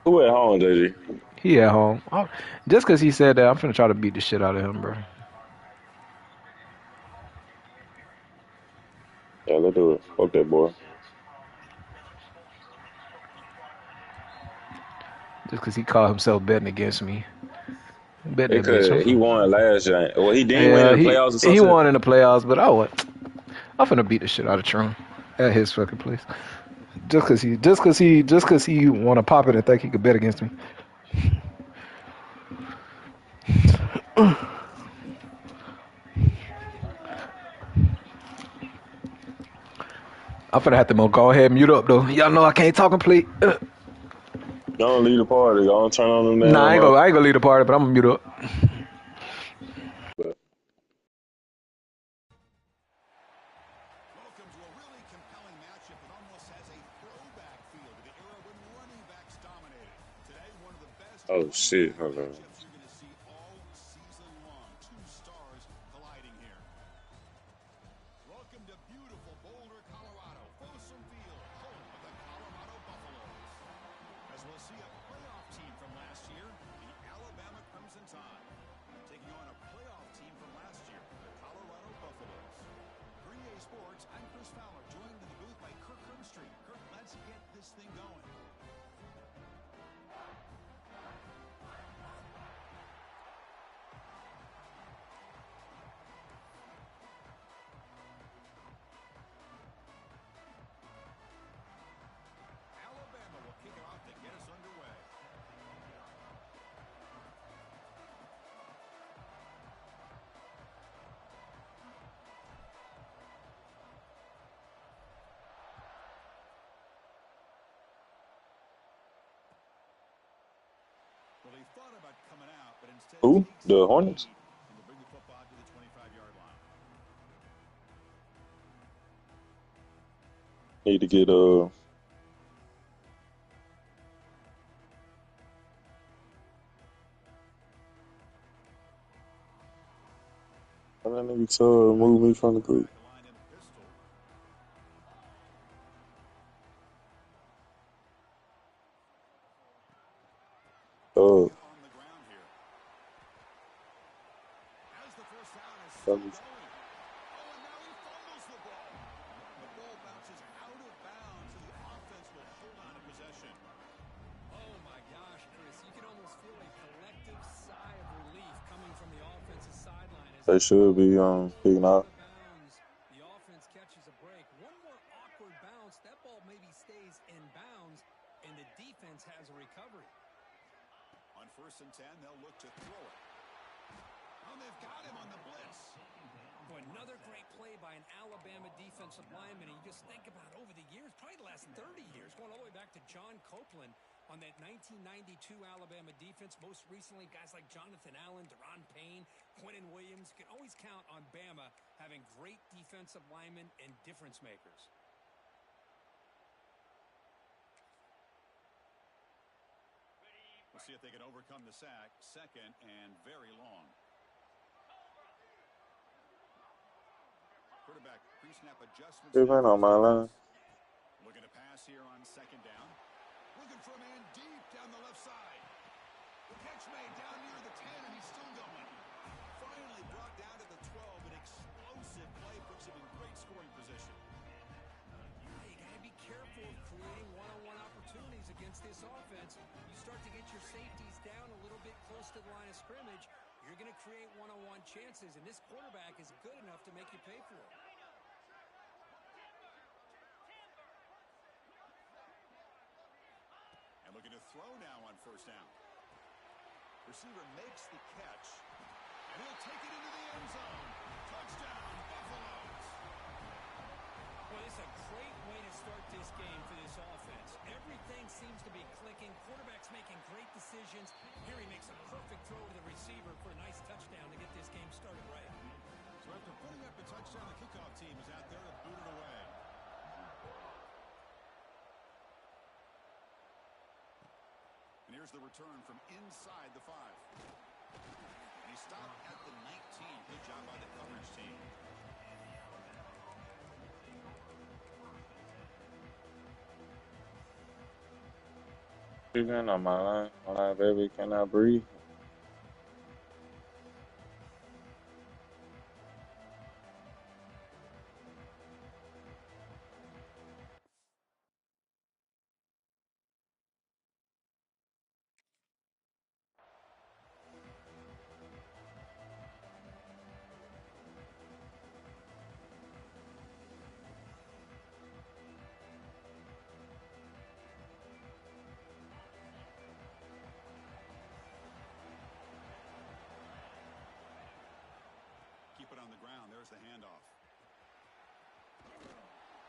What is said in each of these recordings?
Who at home, JG? He at home. Just because he said that, I'm finna try to beat the shit out of him, bro. Yeah, let's do it. Fuck that boy. Just because he called himself betting against me. Bet that bitch. Because he won last year. Well, he didn't win in Yeah, the playoffs or he something. won in the playoffs, but I'm finna beat the shit out of Trump at his fucking place. Just cause he want to pop it and think he could bet against me. I'm finna have to go ahead and mute up though. Y'all know I can't talk complete. Don't leave the party. Don't turn on them Nah, damn. I ain't gonna leave the party, but I'm gonna mute up. But Welcome to a really compelling matchup that almost has a throwback feel to the era when running backs dominated. Today, one of the best oh shit, running-back hold on. matchups you're going to see all season long. Two stars colliding here. Welcome to beautiful Boulder, Colorado. Folsom Field, home of the Colorado Buffaloes. As we'll see a playoff team from last year, the Alabama Crimson Tide, taking on a playoff team from last year, the Colorado Buffaloes. 3A Sports, I'm Chris Fowler, joined in the booth by Kirk Herbstreit. Kirk, let's get this thing going. Alabama will kick it off to get us underway. Well, he thought about coming out, but instead Who? takes The the Hornets? knee and will bring the football to the 25-yard line. Need to get that nigga to move me from the group. Back line in a pistol. Uh, Get on the ground here. As the first down is still um, going. Oh, and now he fumbles the ball. The ball bounces out of bounds, and the offense will hold on to possession. Oh my gosh, Chris, you can almost feel a collective sigh of relief coming from the offensive sideline as they that should ball be rolled picking out out. of bounds. The offense catches a break. One more awkward bounce, that ball maybe stays in bounds, and the defense has a recovery. On 1st and 10, they'll look to throw it. Oh, they've got him on the blitz. Boy, another great play by an Alabama defensive lineman. And you just think about over the years, probably the last 30 years, going all the way back to John Copeland on that 1992 Alabama defense. Most recently, guys like Jonathan Allen, Deron Payne, Quentin Williams. You can always count on Bama having great defensive linemen and difference makers. We'll see if they can overcome the sack. Second and very long. Quarterback pre-snap adjustments This now ain't for on his my line. defense. Looking to pass here on 2nd down. Looking for a man deep down the left side. The catch made down near the 10, and he's still going. Finally brought down to the 12. An explosive play puts him in great scoring position. Yeah, you got to be careful of creating one-on-one opportunities against this offense. You start to get your safeties down a little bit close to the line of scrimmage, you're going to create one-on-one chances, and this quarterback is good enough to make you pay for it. And looking to throw now on 1st down. Receiver makes the catch, and he'll take it into the end zone. Touchdown, Buffaloes. Well, it's a great way to start this game for this offense. Everything seems to be clicking. Quarterback's making great decisions. Here he makes a perfect throw to the receiver for a nice touchdown to get this game started right. So after putting up a touchdown, the kickoff team is out there to boot it away. And here's the return from inside the 5. And he stopped at the 19. Good job by the coverage team. Breathing on my line, baby, can I breathe? Keep it on the ground. There's the handoff.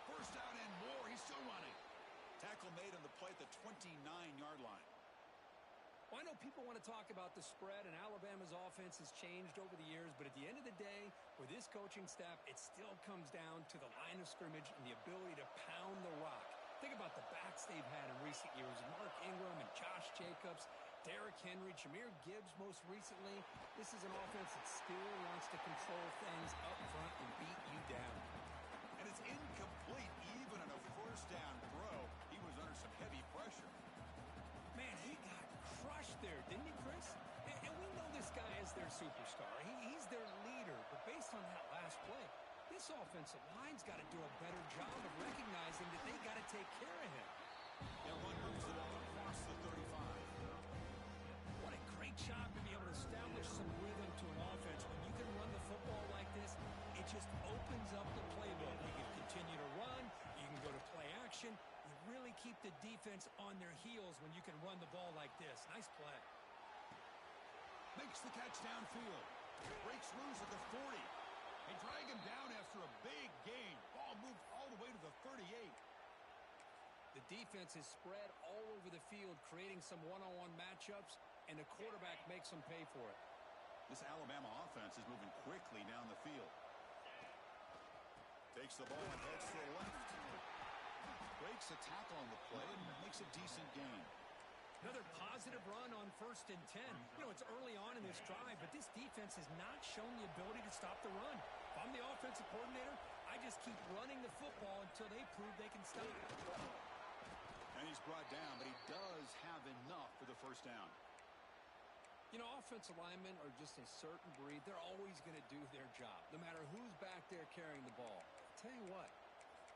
First down and more. He's still running. Tackle made on the play at the 29-yard line. Well, I know people want to talk about the spread, and Alabama's offense has changed over the years, but at the end of the day, with this coaching staff, it still comes down to the line of scrimmage and the ability to pound the rock. Think about the backs they've had in recent years, Mark Ingram and Josh Jacobs, Derrick Henry, Jahmyr Gibbs most recently. This is an offense that still wants to control things up front and beat you down. And it's incomplete even on a first down throw. He was under some heavy pressure. Man, he got crushed there, didn't he, Chris? And we know this guy is their superstar. He's their leader. But based on that last play, this offensive line's got to do a better job of recognizing that they got to take care of him. That one moves the ball across the 35. What a great job to be able to establish some rhythm to an offense. When you can run the football like this, it just opens up the playbook. You can continue to run. You can go to play action. You really keep the defense on their heels when you can run the ball like this. Nice play. Makes the catch downfield. Breaks loose at the 40. They drag him down after a big gain. Ball moved all the way to the 38. The defense is spread all over the field, creating some one-on-one matchups, and the quarterback makes them pay for it. This Alabama offense is moving quickly down the field. Takes the ball and heads to the left. Breaks a tackle on the play and makes a decent gain. Another positive run on 1st and 10. You know, it's early on in this drive, but this defense has not shown the ability to stop the run. If I'm the offensive coordinator, I just keep running the football until they prove they can stop it. And he's brought down, but he does have enough for the first down. You know, offensive linemen are just a certain breed. They're always going to do their job, no matter who's back there carrying the ball. I'll tell you what,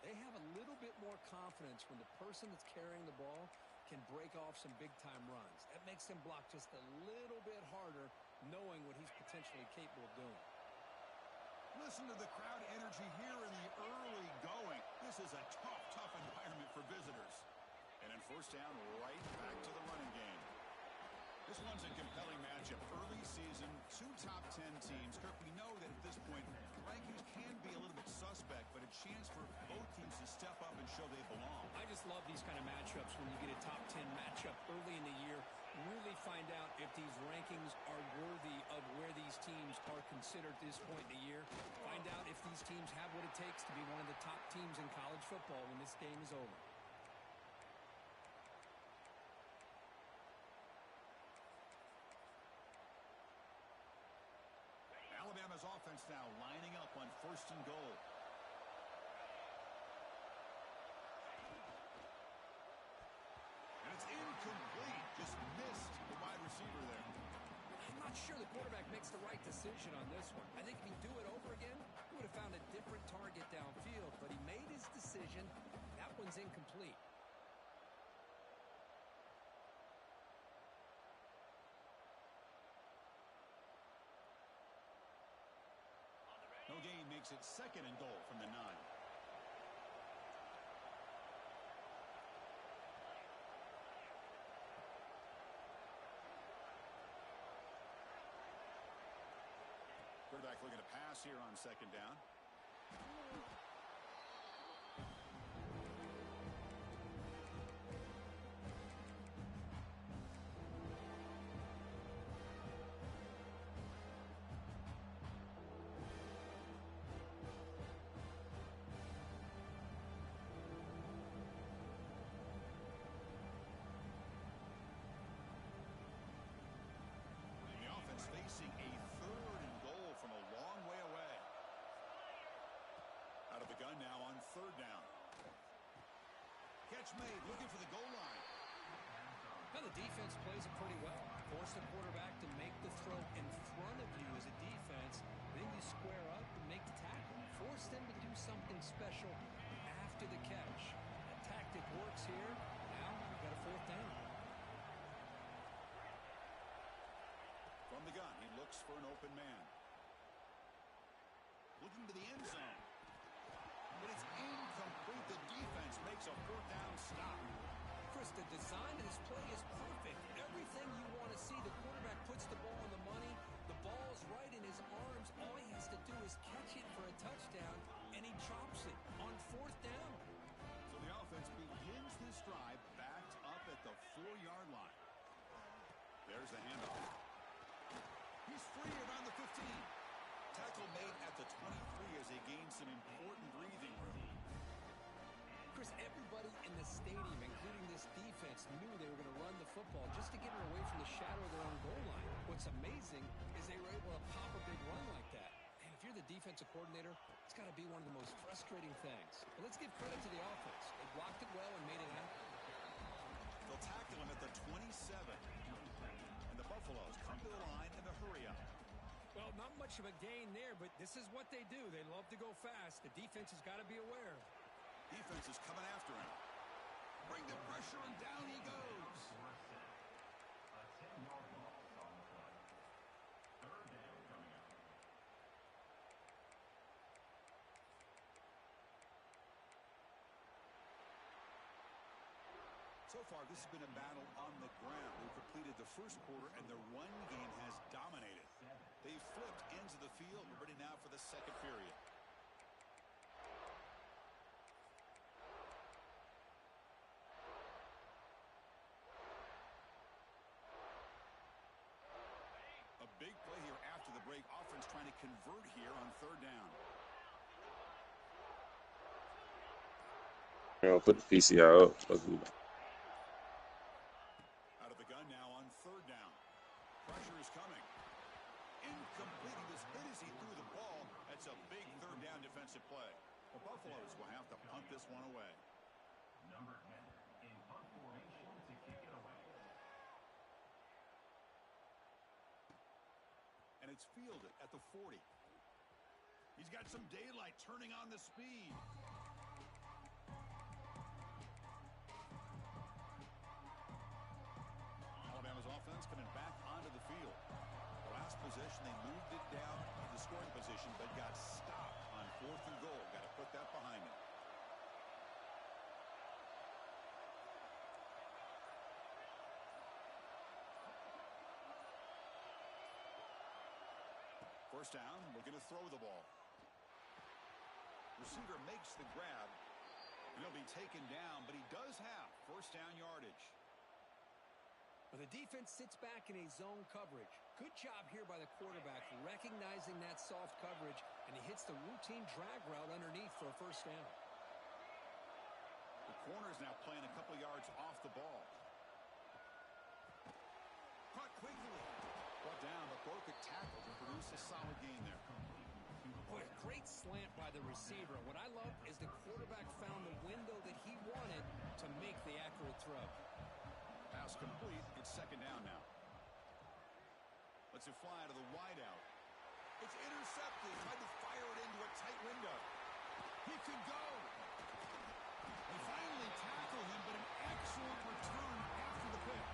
they have a little bit more confidence when the person that's carrying the ball can break off some big-time runs. That makes them block just a little bit harder, knowing what he's potentially capable of doing. Listen to the crowd energy here in the early going. This is a tough environment for visitors. And in first down, right back to the running game. This one's a compelling matchup. Early season, 2 top 10 teams. Kirk, we know that at this point, rankings can be a little bit suspect, but a chance for both teams to step up and show they belong. I just love these kind of matchups when you get a top 10 matchup early in the year. Really find out if these rankings are worthy of where these teams are considered at this point in the year. Find out if these teams have what it takes to be one of the top teams in college football when this game is over. Alabama's offense now lining up on 1st and goal. And it's incomplete. Just missed the wide receiver there. I'm not sure the quarterback makes the right decision on this one. I think if he'd do it over again, he would have found a different target downfield, but he made his decision. That one's incomplete. No gain makes it 2nd and goal from the 9. Quarterback looking to pass here on 2nd down. And the offense facing a 3rd and goal from a long way away. Out of the gun now on 3rd down. Catch made, looking for the goal line. Now the the defense plays it pretty well. Force the quarterback to make the throw in front of you as a defense. Then you square up and make the tackle. Force them to do something special after the catch. That tactic works here. Now we've got a fourth down. From the gun, he looks for an open man. Looking to the end zone. But it's incomplete. The defense makes a fourth down stop. Chris, the design of this play is perfect. Everything you want to see. The quarterback puts the ball on the money. The ball's right in his arms. All he has to do is catch it for a touchdown, and he chops it on fourth down. So the offense begins this drive backed up at the 4-yard line. There's the handoff. He's free around the 15. Tackle made at the 23 as they gain some important breathing room. Chris, everybody in the stadium, including this defense, knew they were going to run the football just to get it away from the shadow of their own goal line. What's amazing is they were able to pop a big run like that. And if you're the defensive coordinator, it's got to be one of the most frustrating things. But let's give credit to the offense. They blocked it well and made it happen. They'll tackle him at the 27. And the Buffaloes come to the line in the hurry up. Well, not much of a gain there, but this is what they do. They love to go fast. The defense has got to be aware. Defense is coming after him. Bring the pressure, and down he goes. So far, this has been a battle on the ground. They've completed the first quarter, and their run game has dominated. They've flipped ends of the field. We're ready now for the second period. A big play here after the break. Offense trying to convert here on third down. Put the PCR up. Out of the gun now on third down. Pressure is coming. Incomplete. He was hit as he threw the ball. That's a big third down defensive play. The Buffaloes will have to punt this one away. Number 10 in punt formation to kick it away. And it's fielded at the 40. He's got some daylight, turning on the speed. Alabama's offense coming back onto the field. The last possession, they moved it down to the scoring position, but got stopped on 4th and goal. Got to put that behind them. First down, looking to throw the ball. Receiver makes the grab. He'll be taken down, but he does have first down yardage. Well, the defense sits back in a zone coverage. Good job here by the quarterback, recognizing that soft coverage, and he hits the routine drag route underneath for a first down. The corner's now playing a couple yards off the ball. Caught quickly. Brought down, but broke a tackle to produce a solid gain there. Boy, a great slant by the receiver. What I love is the quarterback found the window that he wanted to make the accurate throw. Pass complete. It's second down now. Lets it fly to the wideout. It's intercepted. Tried to fire it into a tight window. He could go. They finally tackle him, but an excellent return after the pick.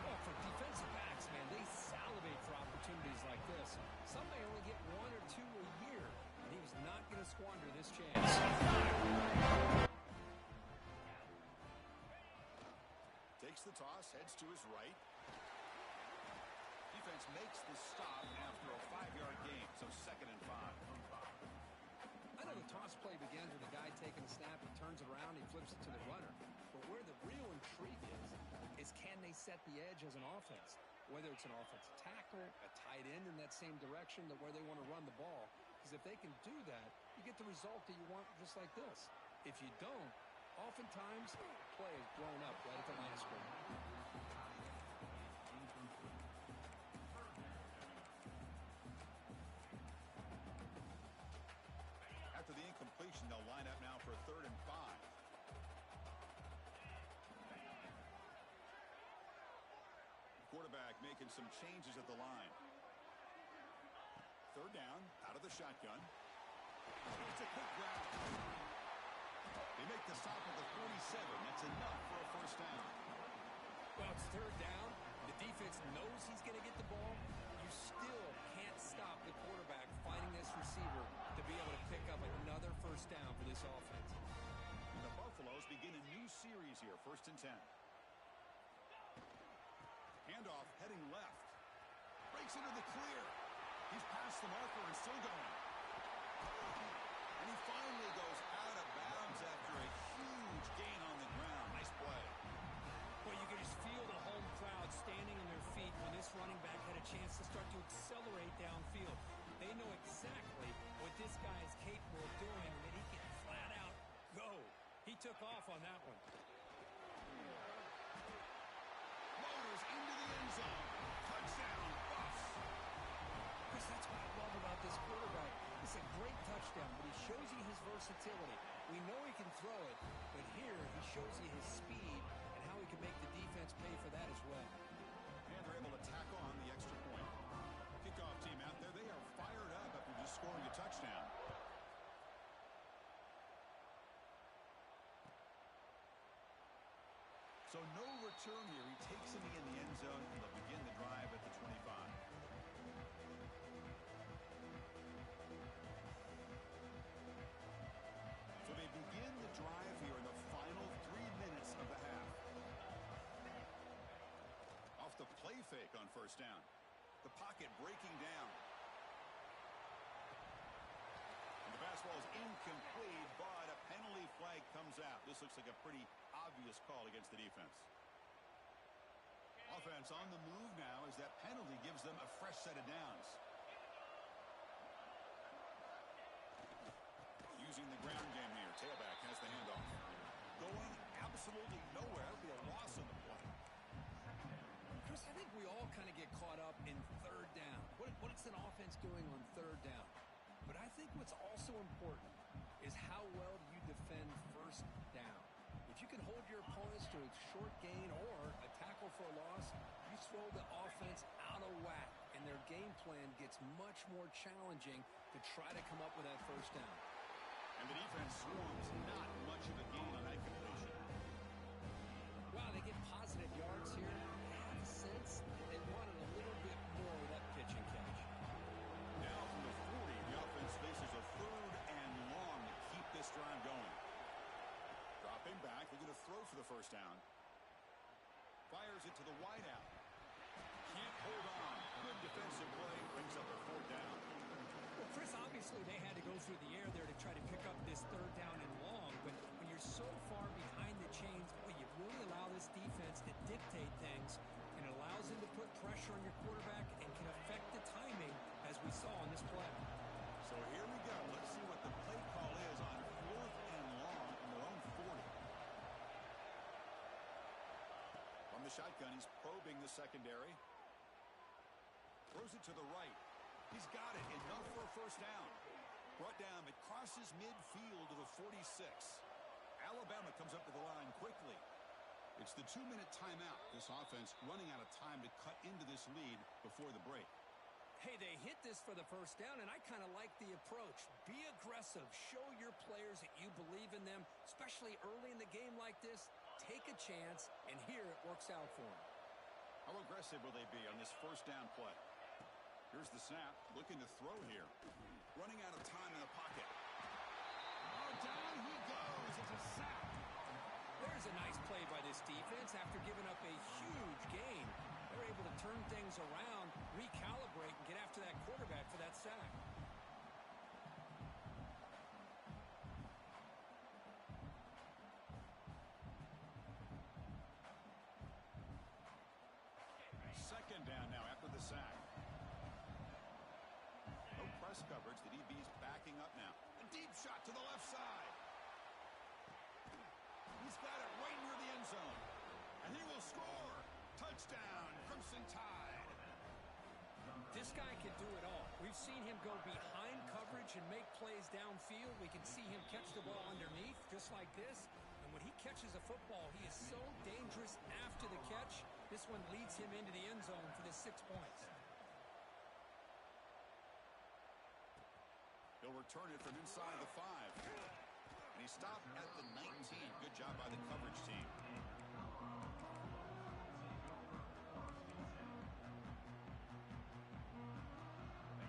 Well, for defensive backs, man, they salivate for opportunities like this. Some may only get 1 or 2 a year, and he was not going to squander this chance. Takes the toss, heads to his right. Defense makes the stop after a 5-yard gain, so 2nd and 5. I know the toss play begins with a guy taking a snap, he turns it around, he flips it to the runner. But where the real intrigue is can they set the edge as an offense? Whether it's an offensive tackle, a tight end in that same direction, that where they want to run the ball. Because if they can do that, you get the result that you want just like this. If you don't, oftentimes, play is blown up right at the line of scrimmage. After the incompletion, they'll line up now for a 3rd and 5. quarterback making some changes at the line. Third down, out of the shotgun. It's a quick grab. They make the stop at the 47. That's enough for a first down. Well, it's third down. The defense knows he's going to get the ball. You still can't stop the quarterback finding this receiver to be able to pick up another first down for this offense. And the Buffaloes begin a new series here, 1st and 10. Handoff heading left. Breaks into the clear. He's past the marker and still going. And he finally goes out of bounds after a huge gain on the ground. Nice play. Well, you can just feel the home crowd standing on their feet when this running back had a chance to start to accelerate downfield. They know exactly what this guy is capable of doing, and that he can flat out go. He took off on that one. Motors into the end zone. Touchdown, Buffs. Chris, that's what I love about this quarterback. It's a great touchdown, but he shows you his versatility. We know he can throw it, but here he shows you his speed and how he can make the defense pay for that as well. And they're able to tack on the extra point. Kickoff team out there, they are fired up after just scoring a touchdown. So no return here. He takes him in the end zone, and they'll begin the drive at the 25. So they begin the drive here in the final 3 minutes of the half. Off the play fake on first down. The pocket breaking down. And the fastball is incomplete, but a penalty flag comes out. This looks like a pretty obvious call against the defense. Offense on the move now as that penalty gives them a fresh set of downs. Using the ground game here. Tailback has the handoff. Going absolutely nowhere. It'll be a loss on the play. Chris, I think we all kind of get caught up in third down. What's an offense doing on third down? But I think what's also important is how well do you defend first down. If you can hold your opponents to a short gain or a tackle for a loss, you throw the offense out of whack, and their game plan gets much more challenging to try to come up with that first down. And the defense swarms. Not much of a gain on that completion. Wow, they get positive yards here. I have a sense they wanted a little bit more of that pitch and catch. Now from the 40, the offense faces a 3rd and long to keep this drive going. Dropping back, they're going to throw for the first down. Fires it to the wideout. Can't hold on. Good defensive play. Brings up a 4th down. Well, Chris, obviously they had to go through the air there to try to pick up this third down and long, but when you're so far behind the chains, boy, you really allow this defense to dictate things, and it allows them to put pressure on your quarterback and can affect the timing, as we saw on this play. So here we go. Let's see what the play call is on 4th and long on their own 40. From the shotgun, he's probing the secondary. Throws it to the right. He's got it. Enough for a first down. Brought down. It crosses midfield to the 46. Alabama comes up to the line quickly. It's the 2-minute timeout. This offense running out of time to cut into this lead before the break. Hey, they hit this for the first down, and I kind of like the approach. Be aggressive. Show your players that you believe in them, especially early in the game like this. Take a chance, and here it works out for them. How aggressive will they be on this first down play? Here's the snap. Looking to throw here. Running out of time in the pocket. Oh, down he goes. It's a sack. There's a nice play by this defense. After giving up a huge gain, they're able to turn things around, recalibrate, and get after that quarterback for that sack. Second down now after the sack. No press coverage. The DB's backing up now. A deep shot to the left side. He's got it right near the end zone. And he will score. Touchdown, Crimson Tide. This guy can do it all. We've seen him go behind coverage and make plays downfield. We can see him catch the ball underneath, just like this. And when he catches a football, he is so dangerous after the catch. This This one leads him into the end zone for the 6 points. He'll return it from inside the 5. And he stopped at the 19. Good job by the coverage team.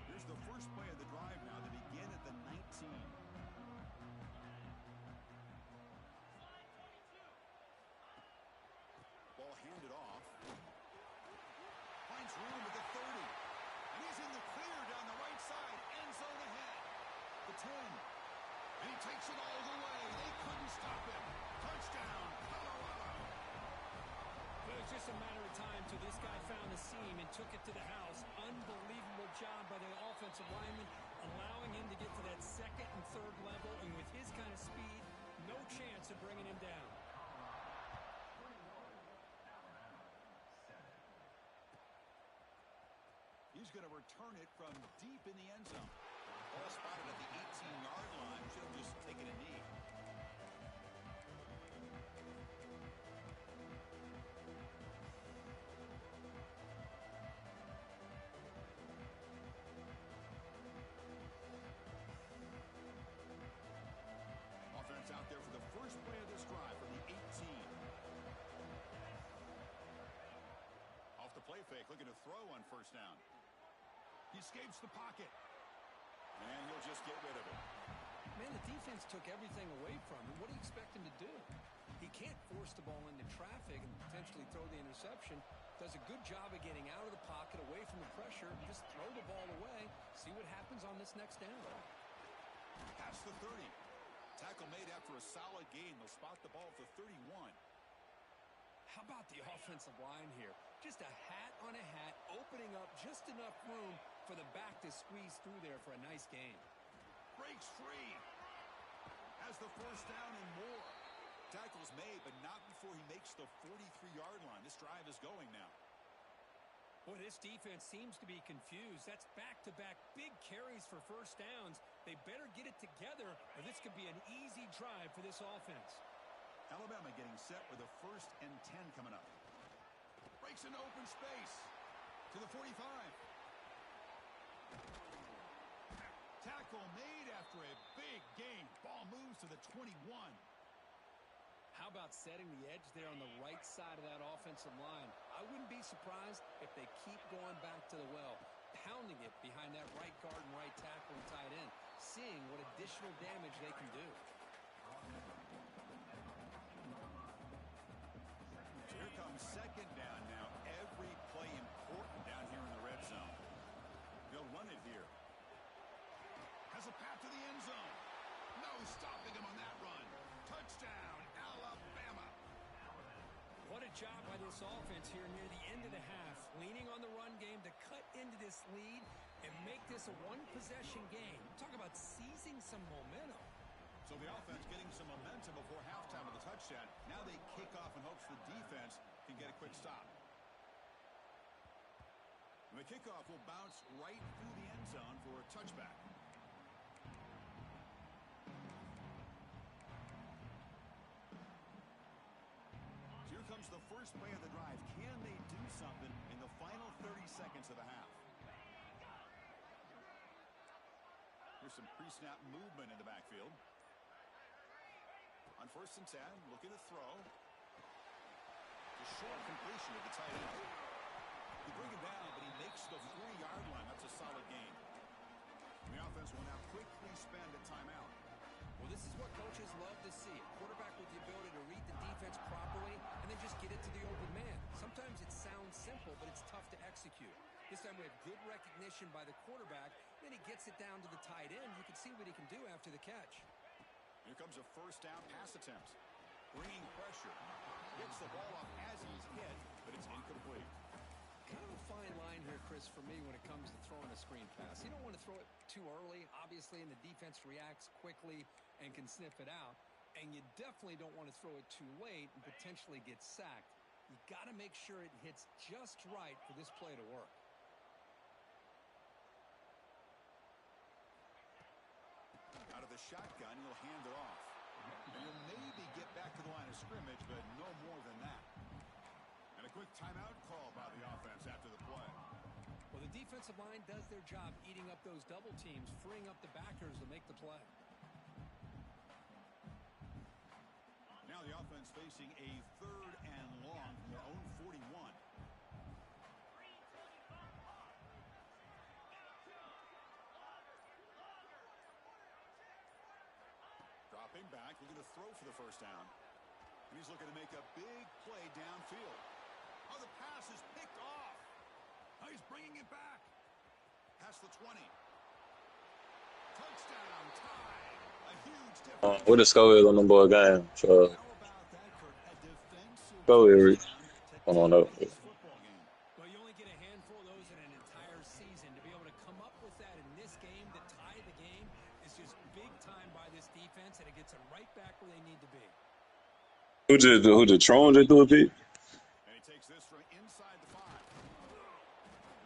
Here's the first play of the drive now. They begin at the 19. Ball handed off. Finds room at the 30. And he's in the clear down the right side. End zone ahead. The 10. And he takes it all the way. They couldn't stop him. Touchdown, Colorado. It was just a matter of time till this guy found the seam and took it to the house. Unbelievable job by the offensive lineman, allowing him to get to that second and third level. And with his kind of speed, no chance of bringing him down. He's going to return it from deep in the end zone. Ball spotted at the 18-yard line. Should have just taken a knee. Offense out there for the first play of this drive from the 18. Off the play fake, looking to throw on first down. He escapes the pocket. And he'll just get rid of it. Man, the defense took everything away from him. What do you expect him to do? He can't force the ball into traffic and potentially throw the interception. Does a good job of getting out of the pocket, away from the pressure. Just throw the ball away. See what happens on this next down. Past the 30. Tackle made after a solid gain. They'll spot the ball at the 31. How about the offensive line here? Just a hat on a hat, opening up just enough room for the back to squeeze through there for a nice gain. Breaks free. Has the first down and more. Tackle's made, but not before he makes the 43-yard line. This drive is going now. Boy, this defense seems to be confused. That's back-to-back big carries for first downs. They better get it together, or this could be an easy drive for this offense. Alabama getting set with a 1st and 10 coming up. Breaks into open space to the 45. Tackle made after a big gain. Ball moves to the 21. How about setting the edge there on the right side of that offensive line? I wouldn't be surprised if they keep going back to the well, pounding it behind that right guard and right tackle and tight end, seeing what additional damage they can do. Here comes second down now. Every play important down here in the red zone. They'll run it here. Has a path to the end zone. No stopping him on that run. Touchdown, Alabama. What a job by this offense here near the end of the half. Leaning on the run game to cut into this lead and make this a one-possession game. Talk about seizing some momentum. So the offense getting some momentum before halftime with the touchdown. Now they kick off in hopes the defense can get a quick stop. And the kickoff will bounce right through the end zone for a touchback. So here comes the first play of the drive. Can they do something in the final 30 seconds of the half? Here's some pre-snap movement in the backfield. On 1st and 10, looking to throw. The short completion of the tight end. He bring him down, but he makes the 40-yard line. That's a solid gain. And the offense will now quickly spend a timeout. Well, this is what coaches love to see. A quarterback with the ability to read the defense properly and then just get it to the open man. Sometimes it sounds simple, but it's tough to execute. This time we have good recognition by the quarterback. Then he gets it down to the tight end. You can see what he can do after the catch. Here comes a first down pass attempt. Bringing pressure. Gets the ball off as he's hit, but it's incomplete. Kind of a fine line here, Chris, for me when it comes to throwing a screen pass. You don't want to throw it too early, obviously, and the defense reacts quickly and can sniff it out. And you definitely don't want to throw it too late and potentially get sacked. You got to make sure it hits just right for this play to work. Out of the shotgun, he'll hand it off. And he'll maybe get back to the line of scrimmage, but no more than that. And a quick quick timeout call by the offense after the play. Well, the defensive line does their job eating up those double teams, freeing up the backers to make the play. Now the offense facing a 3rd and long from their own 41. Dropping back, looking to throw for the first down. And he's looking to make a big play downfield. Oh, the pass is picked off. Oh, he's bringing it back. Past the 20. Touchdown, tied. A huge difference. What the score is on the boy game? So, How about that, Kurt? A defensive go ahead, Rich. touchdown Hold to on tie up. this football game. Well, you only get a handful of those in an entire season. To be able to come up with that in this game to tie the game is just big time by this defense, and it gets them right back where they need to be. Who just Tron just do a bit? And he takes this from inside the 5.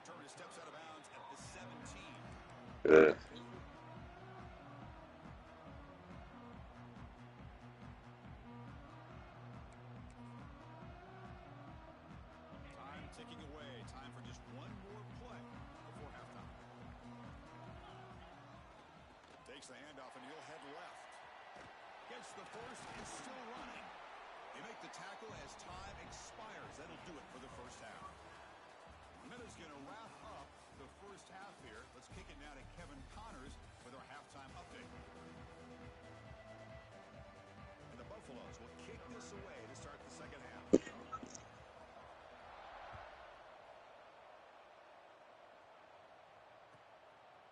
Returner steps out of bounds at the 17. Yeah. Time ticking away. Time for just one more play before halftime. Takes the handoff and he'll head left. Gets the first, is still running. They make the tackle as time expires. That'll do it for the first half. Miller's going to wrap up the first half here. Let's kick it now to Kevin Connors with our halftime update. And the Buffaloes will kick this away to start the second half.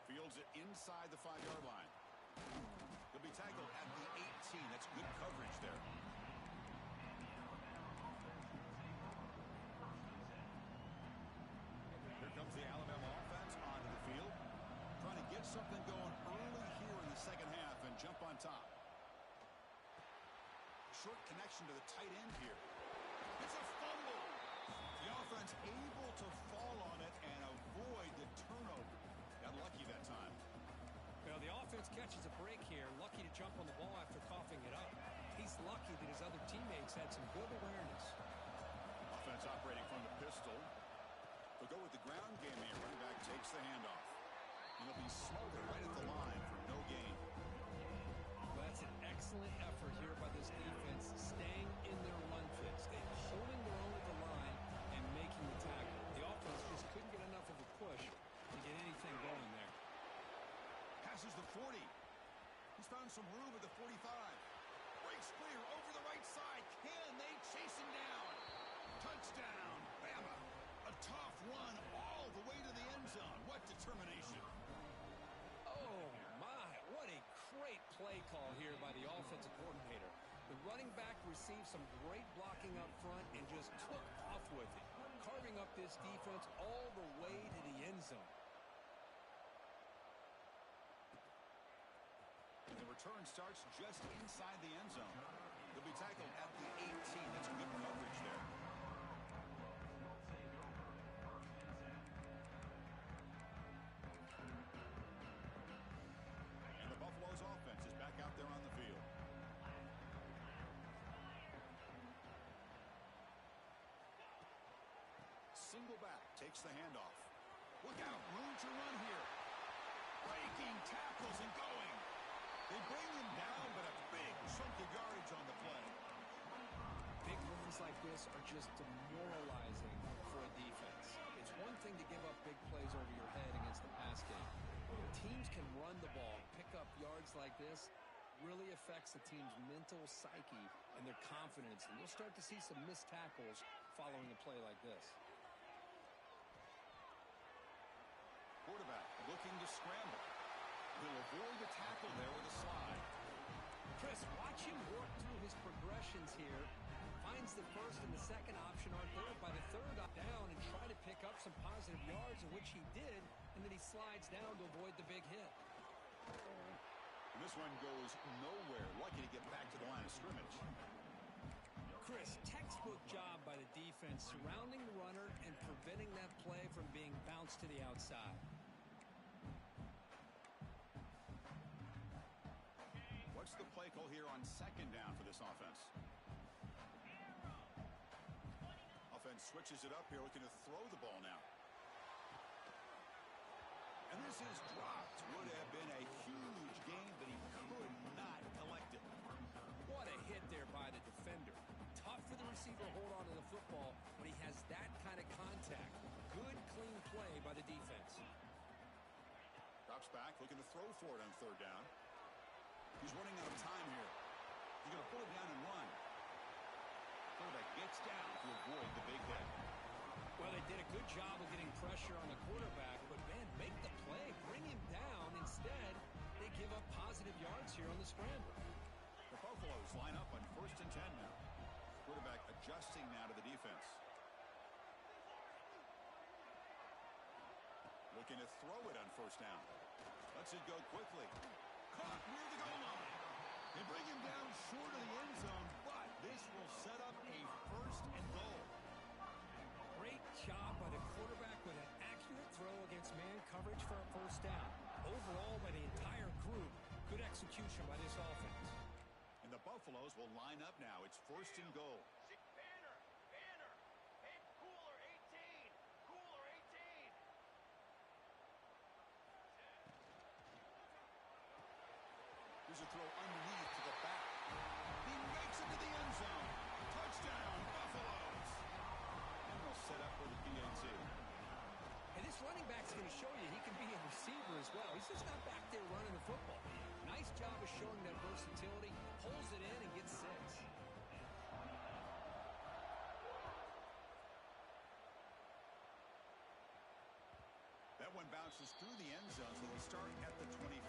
Fields it inside the 5-yard line. He'll be tackled at the 18. That's good coverage there. Here comes the Alabama offense onto the field. Trying to get something going early here in the second half and jump on top. Short connection to the tight end here. It's a fumble. The offense able to fall on it and avoid the turnover. Got lucky that time. Well, the offense catches a break here, lucky to jump on the ball after coughing it up. He's lucky that his other teammates had some good awareness. Offense operating from the pistol. They'll go with the ground game here. Running back takes the handoff. And he'll be smothered right at the line for no gain. Well, that's an excellent effort here by this defense, staying in their run fits. They're holding their own at the line and making the tackle. The offense just couldn't get enough of a push to get anything going there. Passes the 40. He's found some room at the 45. Breaks clear over the right side. Can they chase him down? Touchdown, Bama. A tough one all the way to the end zone. What determination. Oh, my. What a great play call here by the offensive coordinator. The running back received some great blocking up front and just took off with it, carving up this defense all the way to the end zone. And the return starts just inside the end zone. He'll be tackled at the 18. That's good coverage there. And the Buffaloes offense is back out there on the field. Single back takes the handoff. Look out, room to run here. Breaking tackles and going. They bring him down, but a big chunk of yardage on the play. Big runs like this are just demoralizing for a defense. It's one thing to give up big plays over your head against the pass game. When teams can run the ball, pick up yards like this, really affects the team's mental psyche and their confidence. And you'll start to see some missed tackles following a play like this. Quarterback looking to scramble. He'll avoid the tackle there with a slide. Chris, watch him work through his progressions here. Finds the first and the second option aren't there. By the third down and try to pick up some positive yards, in which he did, and then he slides down to avoid the big hit. And this one goes nowhere. Lucky to get back to the line of scrimmage. Chris, textbook job by the defense, surrounding the runner and preventing that play from being bounced to the outside. What's the play call here on second down for this offense? offense switches it up here, looking to throw the ball now. And this is dropped. Would have been a huge game, but he could not collect it. What a hit there by the defender. Tough for the receiver to hold on to the football when he has that kind of contact. Good, clean play by the defense. Drops back, looking to throw for it on third down. He's running out of time here. He's going to pull it down and run. Quarterback gets down to avoid the big hit. Well, they did a good job of getting pressure on the quarterback, but, man, make the play. Bring him down. Instead, they give up positive yards here on the scramble. The Buffaloes line up on 1st and 10 now. Quarterback adjusting now to the defense. Looking to throw it on 1st down. Lets it go quickly. Caught near the goal line. They bring him down short of the end zone, but this will set up a 1st and goal. Great job by the quarterback with an accurate throw against man coverage for a 1st down. Overall, by the entire group, good execution by this offense. And the Buffaloes will line up now. It's 1st and goal. Banner, hit Cooler 18, Cooler 18. Here's a throw underneath to the back. He makes it to the end zone. Touchdown, Buffaloes. And they'll set up for the PAT. And this running back's going to show you he can be a receiver as well. He's just not back there running the football. Nice job of showing that versatility. Pulls it in and gets 6. That one bounces through the end zone, so they'll start at the 25.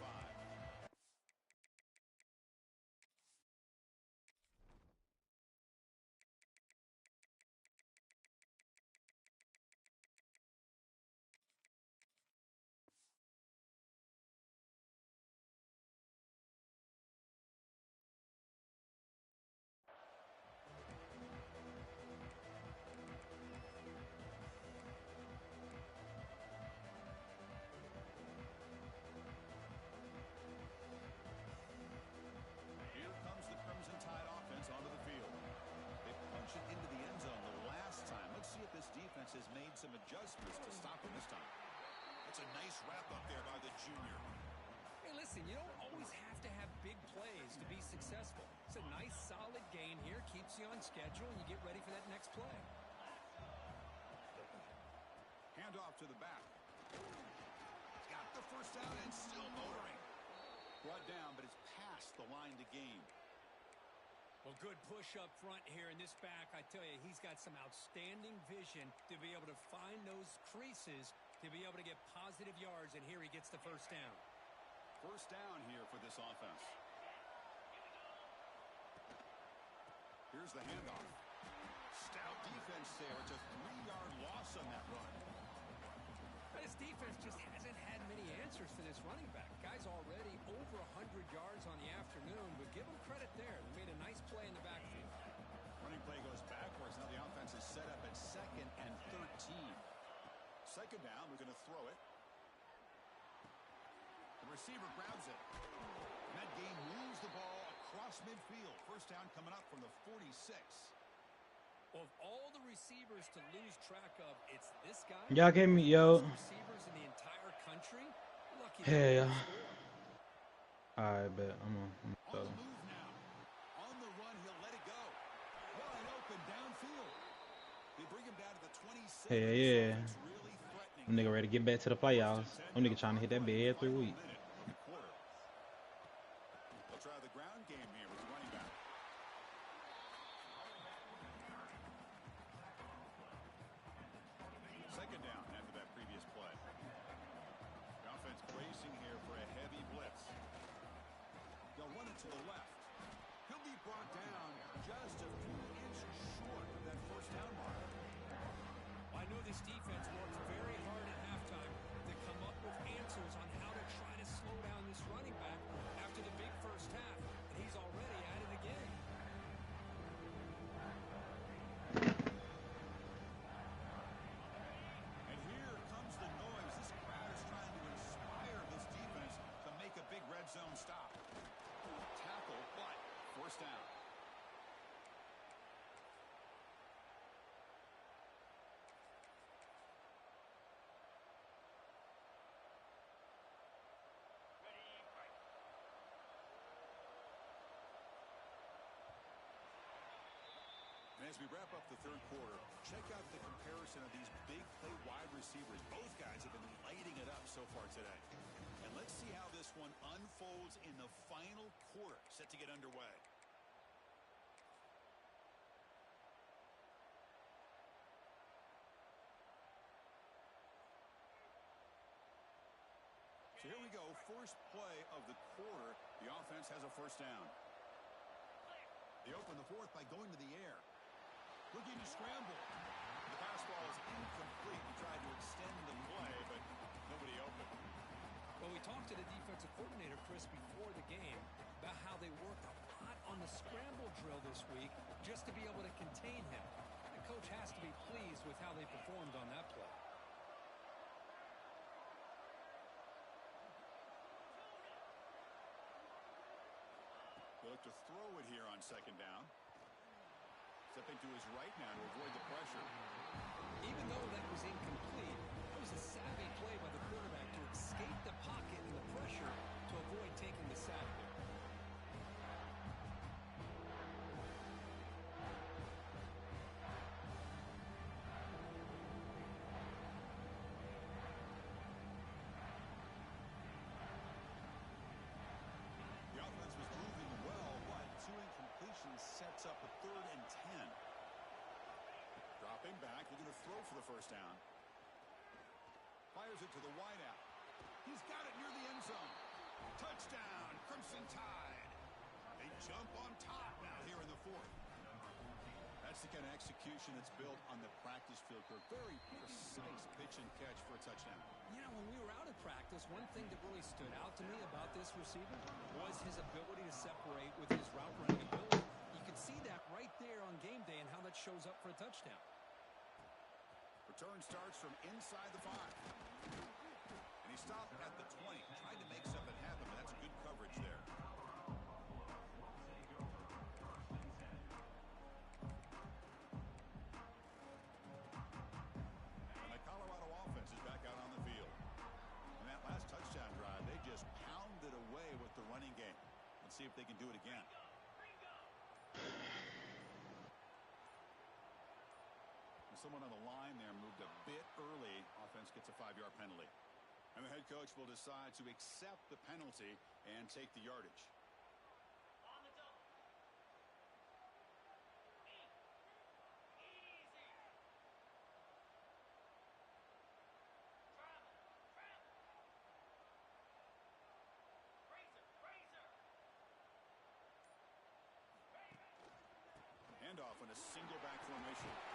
Here comes the Crimson Tide offense onto the field. They punch it into the end zone the last time. Let's see if this defense has made some adjustments to stop him this time. That's a nice wrap up there by the junior. Hey, listen, you don't always have to have big plays to be successful. It's a nice, solid gain here. Keeps you on schedule, and you get ready for that next play. Hand off to the back. Got the 1st down and still motoring. Brought down, but it's past the line to gain. Well, good push up front here in this back. I tell you, he's got some outstanding vision to be able to find those creases, to be able to get positive yards, and here he gets the 1st down. 1st down here for this offense. Here's the handoff. Stout defense there. It's a 3-yard loss on that run. This defense just hasn't had many answers for this running back. Guy's already over 100 yards on the afternoon, but give him credit there. They made a nice play in the backfield. Running play goes backwards. Now the offense is set up at 2nd and 13. 2nd down, we're going to throw it. The receiver grabs it. And that game moves the ball across midfield. 1st down coming up from the 46. Of all the receivers to lose track of, it's this guy. Y'all gave me, yo. Receivers in the entire country. Lucky Hey, to score. Alright, bet. I'm on. On the move now. On the run, he'll let it go. Wide open downfield. They bring him down to the 26. Hey, yeah. It's really threatening. Them nigga ready to get back to the playoffs. Them nigga trying to hit that bed every week. They'll try the ground game here with the running back. Second down after that previous play. The offense bracing here for a heavy blitz. They'll run it to the left. He'll be brought down just a few inches short of that 1st down mark. I know this defense worked very hard at halftime to come up with answers on how to try to slow down this running back after the big 1st half, and he's already at it again. And here comes the noise. This crowd is trying to inspire this defense to make a big red zone stop. Tackle, but 1st down. As we wrap up the third quarter, check out the comparison of these big play wide receivers. Both guys have been lighting it up so far today. And let's see how this one unfolds in the final quarter, set to get underway. So here we go, first play of the quarter. The offense has a first down. They open the fourth by going to the air. Looking to scramble. The pass ball is incomplete. He tried to extend the play, but nobody open. Well, we talked to the defensive coordinator, Chris, before the game about how they worked a lot on the scramble drill this week just to be able to contain him. The coach has to be pleased with how they performed on that play. They look to throw it here on second down. Stepping to his right now to avoid the pressure. Even though that was incomplete, it was a savvy play by the quarterback to escape the pocket and the pressure to avoid taking the sack there. The offense was moving well, but two incompletions sets up a 3rd and 10. Dropping back, looking to throw for the first down. Fires it to the wideout. He's got it near the end zone. Touchdown, Crimson Tide. They jump on top now here in the fourth. That's the kind of execution that's built on the practice field. Very precise pitch and catch for a touchdown. You know, when we were out at practice, one thing that really stood out to me about this receiver was his ability to separate with his route running ability. You can see that right there on game day and how that shows up for a touchdown. Return starts from inside the 5. And he stopped at the 20. Tried to make something happen, but that's good coverage there. And the Colorado offense is back out on the field. And that last touchdown drive, they just pounded away with the running game. Let's see if they can do it again. Someone on the line there moved a bit early. Offense gets a 5-yard penalty. And the head coach will decide to accept the penalty and take the yardage. On the double. Easy. Travel. Razor. Handoff in a single back formation.